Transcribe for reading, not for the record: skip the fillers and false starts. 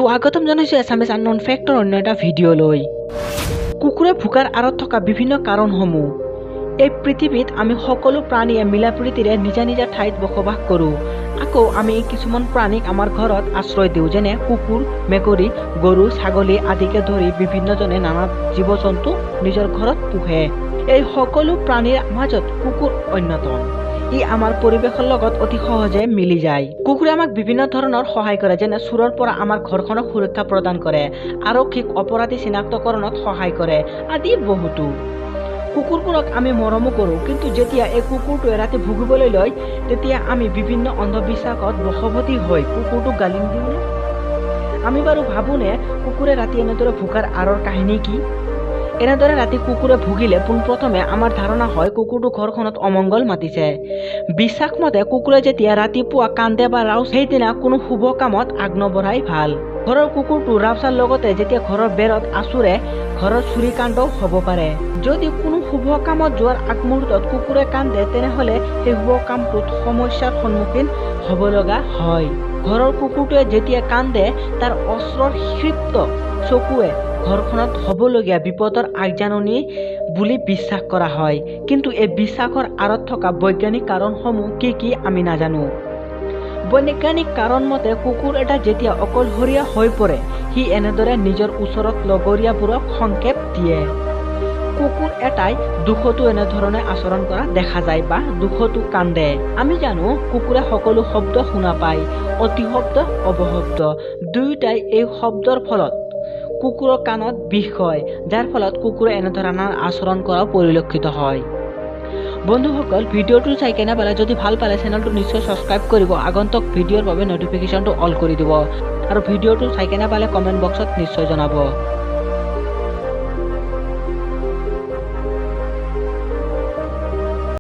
স্বাগতম জানাইছো Assamese Unknown Facts অন্য এটা ভিডিও লৈ কুকুৰে ভুকাৰ আৰত থকা বিভিন্ন কাৰণসমূহ এই পৃথিৱীত আমি সকলো প্ৰাণীয়ে মিলাপ্ৰীতিৰে নিজা নিজা ঠাইত বসবাস কৰোঁ আকৌ আমি কিছুমান প্ৰাণীক আমাৰ ঘৰত আশ্ৰয় দিওঁ যেনে কুকুৰ মেকুৰী গৰু ছাগলী আদিকে ধৰি বিভিন্নজনে নানা জীৱ-জন্তু নিজৰ ঘৰত পোহে এই সকলো প্ৰাণীৰ মাজত কুকুৰ অন্যতম ই আমাৰ পৰিবেশৰ লগত অতি সহজে মিলি যায় কুকুৰে আমাক বিভিন্ন ধৰণৰ সহায় কৰে যেনে চুৰৰ পৰা আমাৰ ঘৰখনক সুৰক্ষা প্ৰদান কৰে আৰক্ষীক অপৰাধী চিনাক্তকৰণত সহায় কৰে আদি বহুতো কুকুৰবোৰক আমি মৰমো কৰোঁ কিন্তু যেতিয়া এই কুকুৰটোৱে ৰাতি ভুগিবলৈ লয় তেতিয়া আমি বিভিন্ন অন্ধবিশ্বাসত বশৱৰ্তী হৈ কুকুৰটোক গালি দিওঁ আমি বাৰু ভাবোনে কুকুৰে ৰাতি এনেদৰে ভুকাৰ আঁৰৰ কাহিনী কি এনেদৰে ৰাতি কুকুৰে ভুগিলে পোনপ্ৰথমে আমাৰ ধাৰণা হয় কুকুৰটো ঘৰখনত অমংগল মাতিছে বিশ্বাস মতে কুকুৰে যেতিয়া ৰাতিপুৱা কান্দে বা ৰাউজ সেইদিনা কোনো শুভ কামত আগনবঢ়াই ভাল ঘৰৰ কুকুৰটো ৰাউচাৰ লগতে যেতিয়া ঘৰৰ বেৰত আচুৰে ঘৰৰ চুৰি কাণ্ডও হ'ব পাৰে যদি কোনো শুভ কামত যোৱাৰ আগমুহূৰ্তত কুকুৰে কান্দে তেনেহ'লে সেই শুভ কামটোত সমস্যাৰ সন্মুখীন হ'ব লগা হয় ঘৰৰ কুকুৰটোৱে যেতিয়া কান্দে তাৰ অস্ত্ৰৰ ক্ষিপ্ত চকুৱে ঘৰখনত হ'বলগীয়া বিপদৰ আগজাননী বুলি বিশ্বাস কৰা হয় কিন্তু এই বিশ্বাসৰ আঁৰত থকা বৈজ্ঞানিক কাৰণসমূহ কি আমি নাজানো বৈজ্ঞানিক কাৰণ মতে কুকুৰ এটা যেতিয়া অকলশৰীয়া হৈ পৰে সি এনেদৰে নিজৰ ওচৰত লগৰীয়াবোৰক সংকেত দিয়ে কুকুৰ এটাই দুখতো এনেধৰণে আচৰণ কৰা দেখা যায় বা দুখতো কান্দে আমি জানো কুকুৰে সকলো শব্দ শুনা পায় অতি শব্দ অৱশব্দ দুয়োটাই এই শব্দৰ ফলত কুকুৰৰ কাণত বিষ হয় যাৰ ফলত কুকুৰে এনেধৰণৰ আচৰণ কৰা পৰিলক্ষিত হয় বন্ধুসকল ভিডিঅ'টো চাই কেনে পালে যদি ভাল পালে চেনেলটো নিশ্চয় সাবস্ক্ৰাইব কৰিব আগন্তুক ভিডিঅ'ৰ বাবে নটিফিকেশ্যনটো অল কৰি দিব আৰু ভিডিঅ'টো চাই কেনে পালে কমেণ্ট বক্সত নিশ্চয় জনাব